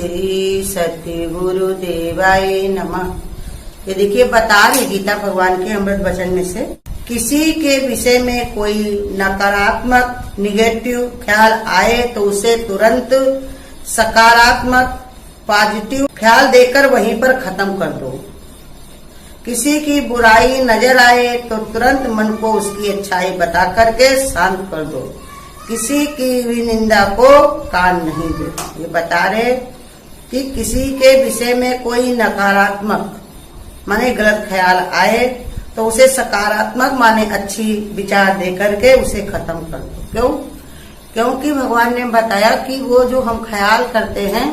श्री सत्य गुरुदेवाय नमः। ये देखिए बता रही गीता भगवान के अमृत वचन में से, किसी के विषय में कोई नकारात्मक निगेटिव ख्याल आए तो उसे तुरंत सकारात्मक पॉजिटिव ख्याल देकर वहीं पर खत्म कर दो। किसी की बुराई नजर आए तो तुरंत मन को उसकी अच्छाई बता करके शांत कर दो। किसी की भी निंदा को कान नहीं दो। ये बता रहे कि किसी के विषय में कोई नकारात्मक माने गलत ख्याल आए तो उसे सकारात्मक माने अच्छी विचार दे करके उसे खत्म कर दो। क्यों? क्योंकि भगवान ने बताया कि वो जो हम ख्याल करते हैं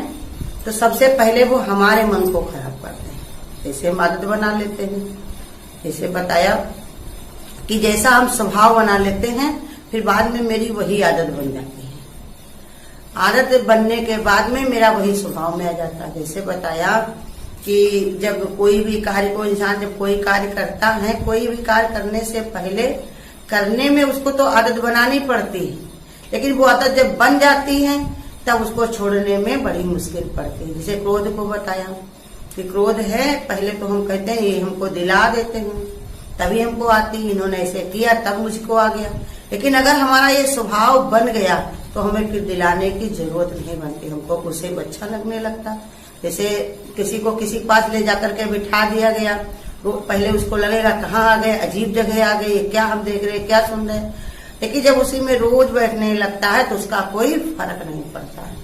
तो सबसे पहले वो हमारे मन को खराब करते हैं, जैसे हम आदत बना लेते हैं। जैसे बताया कि जैसा हम स्वभाव बना लेते हैं फिर बाद में मेरी वही आदत बन जाती है। आदत बनने के बाद में मेरा वही स्वभाव में आ जाता है। जैसे बताया कि जब कोई भी कार्य को इंसान जब कोई कार्य करता है, कोई भी कार्य करने से पहले करने में उसको तो आदत बनानी पड़ती है, लेकिन वो आदत जब बन जाती है तब उसको छोड़ने में बड़ी मुश्किल पड़ती है। जैसे क्रोध को बताया कि क्रोध है, पहले तो हम कहते हैं ये हमको दिला देते हैं तभी हमको आती, इन्होंने ऐसे किया तब मुझको आ गया। लेकिन अगर हमारा ये स्वभाव बन गया तो हमें फिर दिलाने की जरूरत नहीं बनती, हमको उसे अच्छा लगने लगता। जैसे किसी को किसी पास ले जाकर के बिठा दिया गया, पहले उसको लगेगा कहाँ आ गए, अजीब जगह आ गए, क्या हम देख रहे क्या सुन रहे, लेकिन जब उसी में रोज बैठने लगता है तो उसका कोई फर्क नहीं पड़ता है।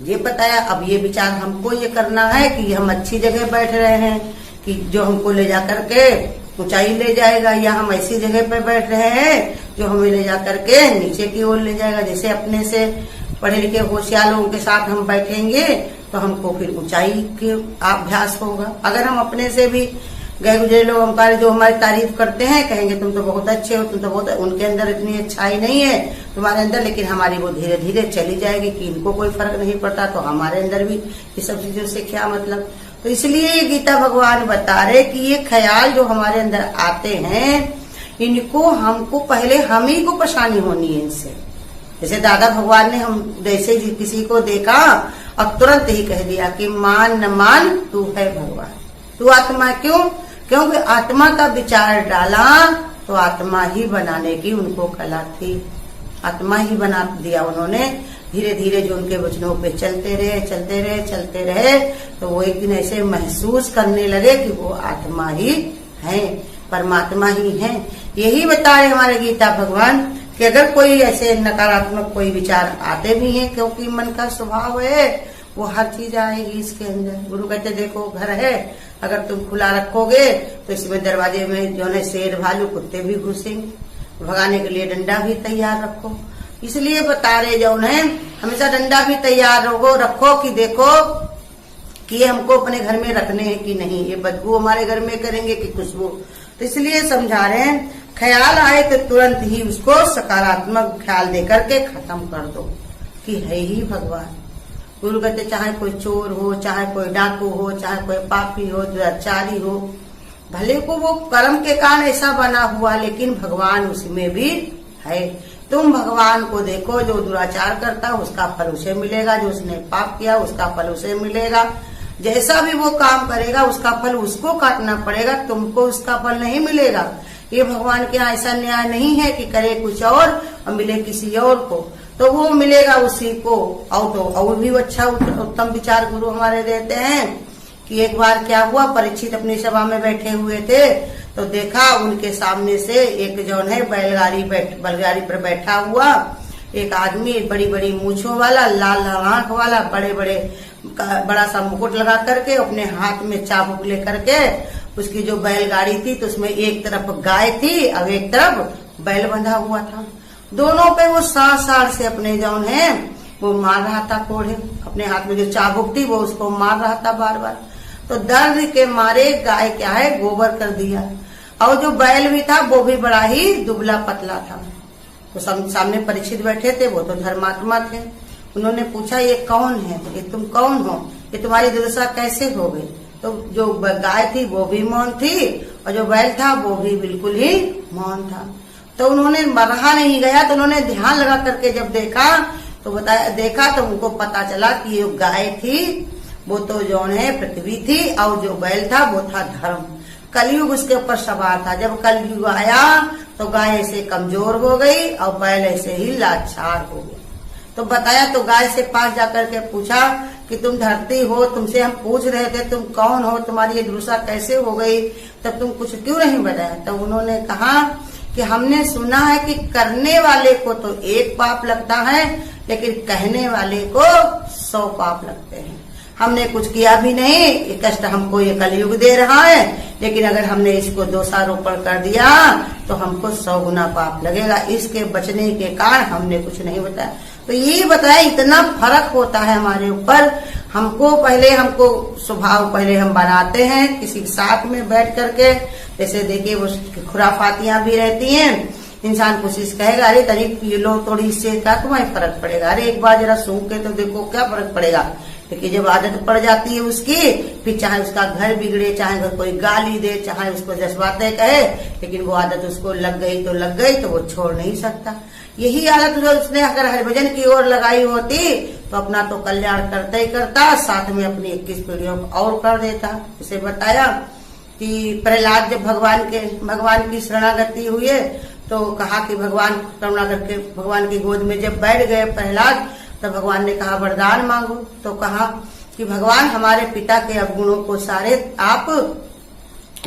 ये बताया अब ये विचार हमको ये करना है कि हम अच्छी जगह बैठ रहे हैं कि जो हमको ले जाकर के ऊंचाई ले जाएगा, या हम ऐसी जगह पे बैठ रहे हैं जो हमें ले जाकर के नीचे की ओर ले जाएगा। जैसे अपने से पढ़े लिखे होशियार लोगों के साथ हम बैठेंगे तो हमको फिर ऊंचाई के अभ्यास होगा। अगर हम अपने से भी गए गुजरे लोग हमारे जो हमारी तारीफ करते हैं, कहेंगे तुम तो बहुत अच्छे हो, तुम तो बहुत, उनके अंदर इतनी अच्छाई नहीं है तुम्हारे अंदर, लेकिन हमारी वो धीरे धीरे चली जाएगी कि इनको कोई फर्क नहीं पड़ता तो हमारे अंदर भी ये सब चीजों से क्या मतलब। तो इसलिए ये गीता भगवान बता रहे कि ये ख्याल जो हमारे अंदर आते हैं इनको हमको पहले हम ही को परेशानी होनी है इनसे। जैसे दादा भगवान ने हम जैसे किसी को देखा और तुरंत ही कह दिया कि मान न मान तू है भगवान, तू आत्मा। क्यों? क्योंकि आत्मा का विचार डाला तो आत्मा ही बनाने की उनको कला थी, आत्मा ही बना दिया उन्होंने। धीरे धीरे जो उनके वचनों पे चलते रहे तो वो एक दिन ऐसे महसूस करने लगे कि वो आत्मा ही है, परमात्मा ही है। यही बता रहे हमारे गीता भगवान कि अगर कोई ऐसे नकारात्मक कोई विचार आते भी हैं, क्योंकि मन का स्वभाव है वो हर चीज आएगी इसके अंदर। गुरु कहते देखो घर है, अगर तुम खुला रखोगे तो इसमें दरवाजे में जो है शेर भालू कुत्ते भी घुसेंगे, भगाने के लिए डंडा भी तैयार रखो। इसलिए बता रहे जो है हमेशा डंडा भी तैयार रखो कि देखो कि ये हमको अपने घर में रखने हैं कि नहीं, ये बदबू हमारे घर में करेंगे कि खुशबू। तो इसलिए समझा रहे हैं ख्याल आए तो तुरंत ही उसको सकारात्मक ख्याल देकर के खत्म कर दो कि है ही भगवान। गुरु कहते चाहे कोई चोर हो, चाहे कोई डाकू हो, चाहे कोई पापी हो, दुराचारी हो, भले को वो कर्म के कारण ऐसा बना हुआ लेकिन भगवान उसमें भी है। तुम भगवान को देखो, जो दुराचार करता है उसका फल उसे मिलेगा, जो उसने पाप किया उसका फल उसे मिलेगा। जैसा भी वो काम करेगा उसका फल उसको काटना पड़ेगा, तुमको उसका फल नहीं मिलेगा। ये भगवान के यहाँ ऐसा न्याय नहीं है कि करे कुछ और मिले किसी और को, तो वो मिलेगा उसी को। और भी अच्छा उत्तम विचार गुरु हमारे देते हैं कि एक बार क्या हुआ, परीक्षित अपनी सभा में बैठे हुए थे तो देखा उनके सामने से एक जौन है बैलगाड़ी पर बैठा हुआ एक आदमी, बड़ी बड़ी मूछों वाला, लाल लाल आंख वाला, बड़ा सा मुकुट लगा करके, अपने हाथ में चाबुक लेकर के, उसकी जो बैलगाड़ी थी तो उसमें एक तरफ गाय थी और एक तरफ बैल बंधा हुआ था। दोनों पे वो साड़ से अपने जौन है वो मार रहा था कोढ़े, अपने हाथ में जो चाबुक थी वो उसको मार रहा था बार बार। तो दर्द के मारे गाय क्या है गोबर कर दिया, और जो बैल भी था वो भी बड़ा ही दुबला पतला था। तो सामने परीक्षित बैठे थे, वो तो धर्मात्मा थे। उन्होंने पूछा ये कौन है, तो ये तुम कौन हो, ये तुम्हारी दुर्दशा कैसे हो गई। तो जो गाय थी वो भी मौन थी और जो बैल था वो भी बिल्कुल ही मौन था। तो उन्होंने रहा नहीं गया, तो उन्होंने ध्यान लगा करके जब देखा तो बताया, देखा तो उनको पता चला कि ये गाय थी वो तो जौन है पृथ्वी थी, और जो बैल था वो था धर्म। कलयुग उसके ऊपर सवार था। जब कलयुग आया तो गाय ऐसे कमजोर हो गई और बैल ऐसे ही लाचार हो गया। तो बताया, तो गाय से पास जाकर के पूछा कि तुम धरती हो, तुमसे हम पूछ रहे थे तुम कौन हो, तुम्हारी ये दुर्दशा कैसे हो गई, तब तुम कुछ क्यों नहीं बताया। तो उन्होंने कहा कि हमने सुना है कि करने वाले को तो एक पाप लगता है, लेकिन कहने वाले को 100 पाप लगते हैं। हमने कुछ किया भी नहीं, ये कष्ट हमको ये कलयुग दे रहा है, लेकिन अगर हमने इसको दोषारोपण कर दिया तो हमको 100 गुना पाप लगेगा। इसके बचने के कारण हमने कुछ नहीं बताया। तो ये बताया, इतना फर्क होता है हमारे ऊपर। हमको स्वभाव पहले हम बनाते हैं किसी के साथ में बैठ करके, जैसे देखिए वो खुराफातियां भी रहती हैं। इंसान कोशिश कहेगा, अरे तरी पी लो थोड़ी, इससे क्या तुम्हें फर्क पड़ेगा, अरे एक बार जरा सूंघ के तो देखो क्या फर्क पड़ेगा। लेकिन जब आदत पड़ जाती है उसकी, फिर चाहे उसका घर बिगड़े, चाहे अगर कोई गाली दे, चाहे उसको जज्बाते कहे, लेकिन वो आदत उसको लग गई तो वो छोड़ नहीं सकता। यही आदत जो उसने अगर हरिभजन की ओर लगाई होती तो अपना तो कल्याण करता ही करता, साथ में अपनी 21 पीढ़ियों को और कर देता। इसे बताया कि प्रहलाद जब भगवान की शरणागति हुई है तो कहा कि भगवान करुणा करके भगवान की गोद में जब बैठ गए प्रहलाद, तो भगवान ने कहा वरदान मांगो। तो कहा कि भगवान हमारे पिता के अवगुणों को सारे आप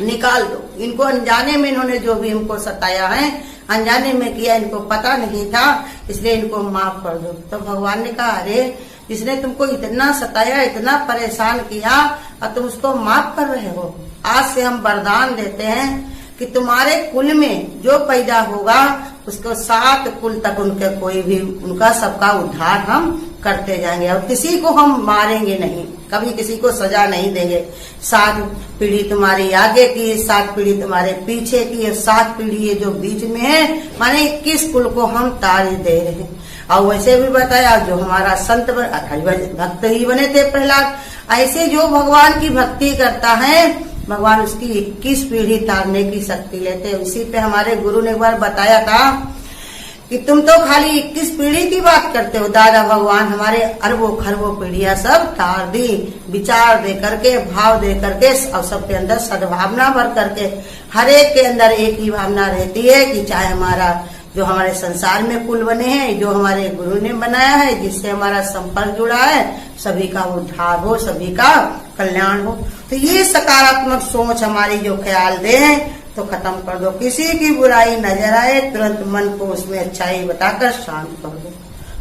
निकाल दो, इनको अनजाने में इन्होंने जो भी हमको सताया है, अनजाने में किया, इनको पता नहीं था, इसलिए इनको माफ कर दो। तो भगवान ने कहा, अरे जिसने तुमको इतना सताया, इतना परेशान किया, और तुम उसको माफ कर रहे हो। आज से हम वरदान देते हैं कि तुम्हारे कुल में जो पैदा होगा उसको 7 कुल तक उनका सबका उद्धार हम करते जाएंगे, और किसी को हम मारेंगे नहीं, कभी किसी को सजा नहीं देंगे। 7 पीढ़ी तुम्हारी आगे की, 7 पीढ़ी तुम्हारे पीछे की, और 7 पीढ़ी ये जो बीच में है, माने 21 कुल को हम तारी दे रहे हैं। और वैसे भी बताया, जो हमारा संत भक्त ही बने थे प्रहलाद, ऐसे जो भगवान की भक्ति करता है, भगवान उसकी 21 पीढ़ी तारने की शक्ति लेते हैं। इसी पे हमारे गुरु ने एक बार बताया था कि तुम तो खाली 21 पीढ़ी की बात करते हो, दादा भगवान हमारे अरबों खरबों पीढ़ियां सब तार दी, विचार दे करके, भाव दे करके, और सबके अंदर सद्भावना भर करके। हर एक के अंदर एक ही भावना रहती है कि चाहे हमारा जो हमारे संसार में कुल बने हैं, जो हमारे गुरु ने बनाया है, जिससे हमारा संपर्क जुड़ा है, सभी का उद्धार हो, सभी का कल्याण हो। तो ये सकारात्मक सोच हमारी जो ख्याल दे तो खत्म कर दो। किसी की बुराई नजर आए तुरंत मन को उसमें अच्छाई बताकर शांत कर दो।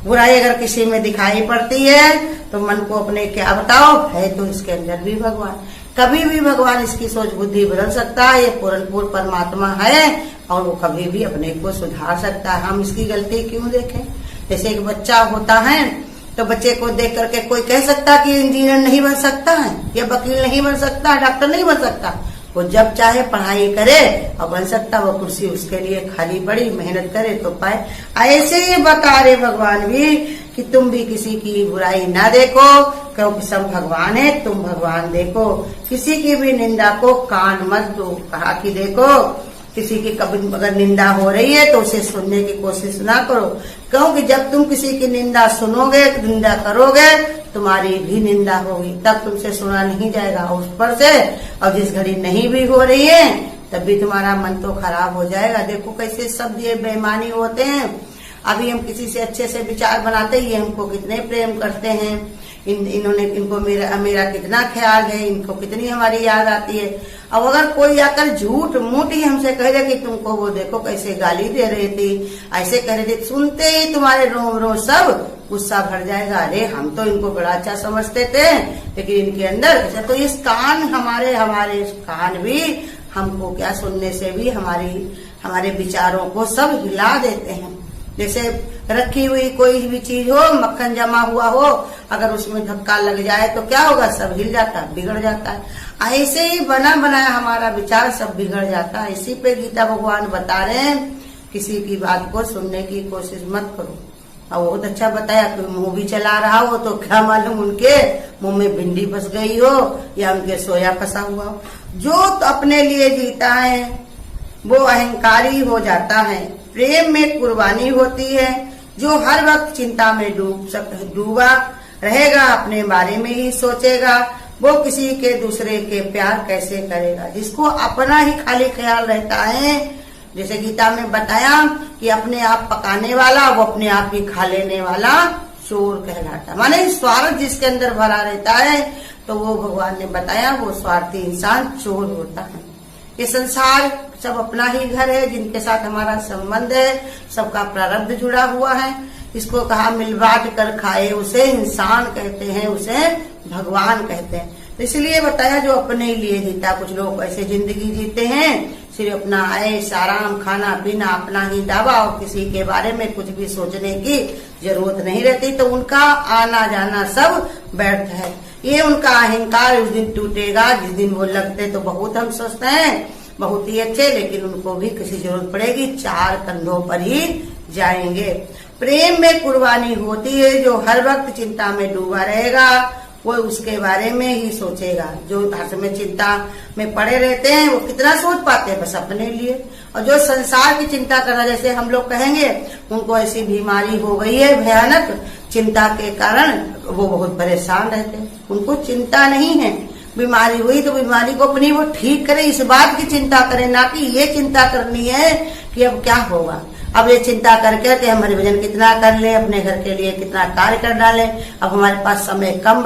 बुराई अगर किसी में दिखाई पड़ती है तो मन को अपने क्या बताओ, है तो इसके अंदर भी भगवान। कभी भी भगवान इसकी सोच बुद्धि बदल सकता है, ये पूर्ण परमात्मा है और वो कभी भी अपने को सुधार सकता है। हम इसकी गलती क्यों देखें। जैसे एक बच्चा होता है तो बच्चे को देख करके कोई कह सकता कि इंजीनियर नहीं बन सकता है, या वकील नहीं बन सकता, डॉक्टर नहीं बन सकता। वो जब चाहे पढ़ाई करे और बन सकता, वो कुर्सी उसके लिए खाली पड़ी, मेहनत करे तो पाए। ऐसे ही बता रहे भगवान भी कि तुम भी किसी की बुराई ना देखो, क्योंकि सब भगवान है, तुम भगवान देखो। किसी की भी निंदा को कान मत दो। कहा कि देखो किसी की कभी अगर निंदा हो रही है तो उसे सुनने की कोशिश ना करो, क्योंकि जब तुम किसी की निंदा सुनोगे, निंदा करोगे, तुम्हारी भी निंदा होगी, तब तुमसे सुना नहीं जाएगा। उस पर से और जिस घड़ी नहीं भी हो रही है तब भी तुम्हारा मन तो खराब हो जाएगा। देखो कैसे सब ये बेईमानी होते हैं। अभी हम किसी से अच्छे से विचार बनाते ही हमको कितने प्रेम करते हैं, इनको मेरा कितना ख्याल है, इनको कितनी हमारी याद आती है। अब अगर कोई आकर झूठ मूठ ही हमसे कह दे कि तुमको वो देखो कैसे गाली दे रही थी, ऐसे कह रहे थे, सुनते ही तुम्हारे रोम रोम सब गुस्सा भर जाएगा। अरे हम तो इनको बड़ा अच्छा समझते थे, लेकिन इनके अंदर तो इस कान हमारे कान भी हमको क्या सुनने से भी हमारे विचारों को सब हिला देते हैं। जैसे रखी हुई कोई भी चीज हो, मक्खन जमा हुआ हो, अगर उसमें धक्का लग जाए तो क्या होगा, सब हिल जाता है, बिगड़ जाता है। ऐसे ही बना बनाया हमारा विचार सब बिगड़ जाता है। इसी पे गीता भगवान बता रहे हैं, किसी की बात को सुनने की कोशिश मत करो। और बहुत अच्छा बताया, कोई मुंह भी चला रहा हो तो क्या मालूम उनके मुंह में भिंडी फंस गई हो या उनके सोया फंसा हुआ हो। जो तो अपने लिए जीता है वो अहंकारी हो जाता है। प्रेम में कुर्बानी होती है, जो हर वक्त चिंता में डूबा रहेगा, अपने बारे में ही सोचेगा, वो किसी के दूसरे के प्यार कैसे करेगा। जिसको अपना ही खाली ख्याल रहता है, जैसे गीता में बताया कि अपने आप पकाने वाला वो अपने आप ही खा लेने वाला चोर कहलाता। माने स्वार्थ जिसके अंदर भरा रहता है तो वो भगवान ने बताया वो स्वार्थी इंसान चोर होता है। ये संसार सब अपना ही घर है, जिनके साथ हमारा संबंध है, सबका प्रारब्ध जुड़ा हुआ है। इसको कहा मिल बांट कर खाए, उसे इंसान कहते हैं, उसे भगवान कहते हैं। तो इसलिए बताया जो अपने लिए जीता। कुछ लोग ऐसे जिंदगी जीते हैं सिर्फ अपना ऐश आराम, खाना पीना, अपना ही दावा, और किसी के बारे में कुछ भी सोचने की जरूरत नहीं रहती। तो उनका आना जाना सब व्यर्थ है। ये उनका अहंकार उस दिन टूटेगा जिस दिन वो लगते तो बहुत हम सोचते हैं बहुत ही अच्छे, लेकिन उनको भी किसी जरूरत पड़ेगी, चार कंधों पर ही जाएंगे। प्रेम में कुर्बानी होती है। जो हर वक्त चिंता में डूबा रहेगा वो उसके बारे में ही सोचेगा। जो हर समय चिंता में पड़े रहते हैं वो कितना सोच पाते हैं, बस अपने लिए। और जो संसार की चिंता करना, जैसे हम लोग कहेंगे उनको ऐसी बीमारी हो गई है भयानक, चिंता के कारण वो बहुत परेशान रहते हैं। उनको चिंता नहीं है, बीमारी हुई तो बीमारी को अपनी वो ठीक करे, इस बात की चिंता करे, ना कि ये चिंता करनी है कि अब क्या होगा। अब ये चिंता करके कि हमारे वजन कितना कर ले, अपने घर के लिए कितना कार्य कर डाले, अब हमारे पास समय कम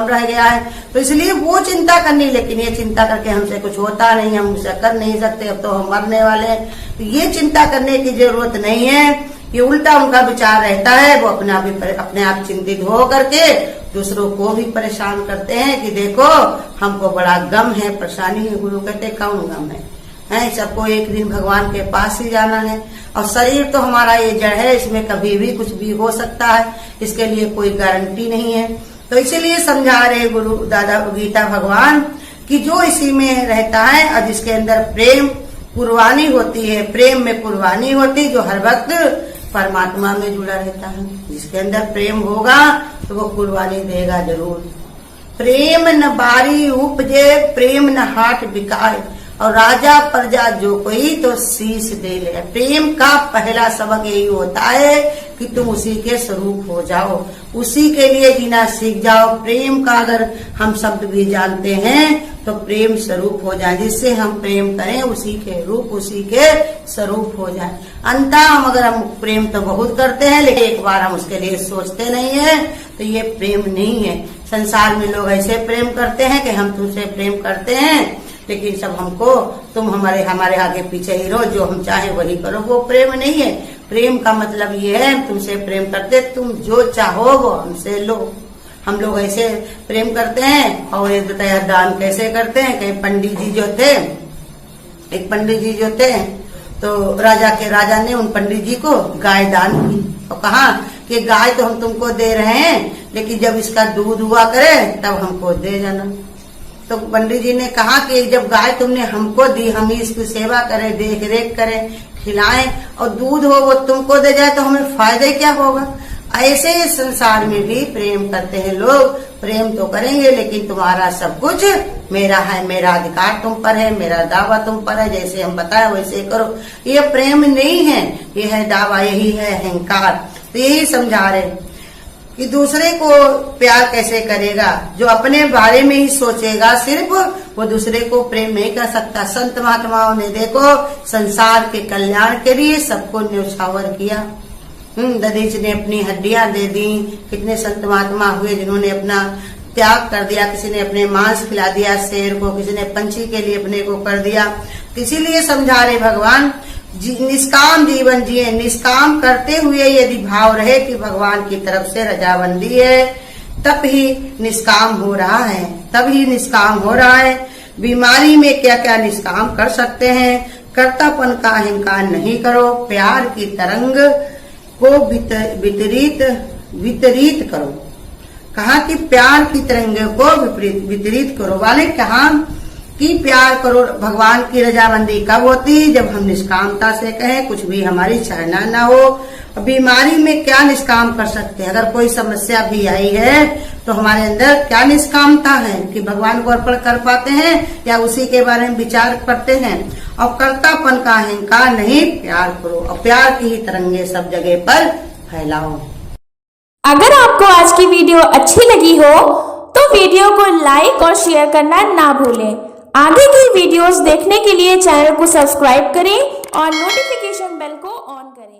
रह गया है, तो इसलिए वो चिंता करनी। लेकिन ये चिंता करके हमसे कुछ होता नहीं, हम उसे कर नहीं सकते, अब तो हम मरने वाले हैं, तो ये चिंता करने की जरूरत नहीं है। ये उल्टा उनका विचार रहता है। वो अपने आप चिंतित हो करके दूसरों को भी परेशान करते हैं कि देखो हमको बड़ा गम है, परेशानी है। गुरु कहते कौन गम है, सबको एक दिन भगवान के पास ही जाना है। और शरीर तो हमारा ये जड़ है, इसमें कभी भी कुछ भी हो सकता है, इसके लिए कोई गारंटी नहीं है। तो इसीलिए समझा रहे गुरु दादा गीता भगवान कि जो इसी में रहता है और जिसके अंदर प्रेम कुर्बानी होती है, प्रेम में कुर्बानी होती, जो हर वक्त परमात्मा में जुड़ा रहता है, जिसके अंदर प्रेम होगा तो वो कुर्बानी देगा जरूर। प्रेम न बारी उपजे, प्रेम न हाट बिकाए, और राजा प्रजा जो कोई तो शीश दे ले। प्रेम का पहला सबक यही होता है कि तुम उसी के स्वरूप हो जाओ, उसी के लिए जीना सीख जाओ। प्रेम का अगर हम शब्द भी जानते हैं तो प्रेम स्वरूप हो जाए, जिससे हम प्रेम करें उसी के रूप, उसी के स्वरूप हो जाए। अंततः हम प्रेम तो बहुत करते हैं, लेकिन एक बार हम उसके लिए सोचते नहीं है, तो ये प्रेम नहीं है। संसार में लोग ऐसे प्रेम करते हैं कि हम तुमसे प्रेम करते हैं, लेकिन सब हमको तुम हमारे आगे पीछे ही रहो, जो हम चाहे वही करो। वो प्रेम नहीं है। प्रेम का मतलब ये है तुमसे प्रेम करते, तुम जो चाहो वो हमसे लो। हम लोग ऐसे प्रेम करते हैं। और ये बताया दान कैसे करते हैं। कई पंडित जी जो थे, एक पंडित जी जो थे, तो राजा ने उन पंडित जी को गाय दान की और कहा कि गाय तो हम तुमको दे रहे हैं, लेकिन जब इसका दूध हुआ करे तब हमको दे जाना। तो पंडित जी ने कहा कि जब गाय तुमने हमको दी, हम ही इसकी सेवा करें, देख रेख करें, खिलाएं, और दूध हो वो तुमको दे जाए तो हमें फायदे क्या होगा। ऐसे ही संसार में भी प्रेम करते हैं लोग। प्रेम तो करेंगे, लेकिन तुम्हारा सब कुछ मेरा है, मेरा अधिकार तुम पर है, मेरा दावा तुम पर है, जैसे हम बताए वैसे करो। ये प्रेम नहीं है, ये है दावा, यही है अहंकार। तो यही समझा रहे कि दूसरे को प्यार कैसे करेगा। जो अपने बारे में ही सोचेगा सिर्फ, वो दूसरे को प्रेम नहीं कर सकता। संत महात्माओं ने देखो संसार के कल्याण के लिए सबको न्यौछावर किया। दधीच ने अपनी हड्डियां दे दी। कितने संत महात्मा हुए जिन्होंने अपना त्याग कर दिया। किसी ने अपने मांस खिला दिया शेर को, किसी ने पंछी के लिए अपने को कर दिया। इसीलिए समझा रहे भगवान निष्काम जीवन जिए। निष्काम करते हुए यदि भाव रहे कि भगवान की तरफ से रजामंदी है, तब ही निष्काम हो रहा है, तब ही निष्काम हो रहा है। बीमारी में क्या क्या निष्काम कर सकते हैं। कर्तापन का अहंकार नहीं करो। प्यार की तरंग को वितरित करो। कहा कि प्यार की तरंग को वितरित करो, वाले कहा कि प्यार करो। भगवान की रजामंदी कब होती, जब हम निष्कामता से कहें, कुछ भी हमारी चाहना ना हो। बीमारी में क्या निष्काम कर सकते हैं। अगर कोई समस्या भी आई है तो हमारे अंदर क्या निष्कामता है कि भगवान को अर्पण कर पाते हैं या उसी के बारे में विचार करते हैं। और कर्तापन का अहंकार नहीं, प्यार करो। और प्यार की ही तरंगे सब जगह पर फैलाओ। अगर आपको आज की वीडियो अच्छी लगी हो तो वीडियो को लाइक और शेयर करना ना भूलें। आगे की वीडियोस देखने के लिए चैनल को सब्सक्राइब करें और नोटिफिकेशन बेल को ऑन करें।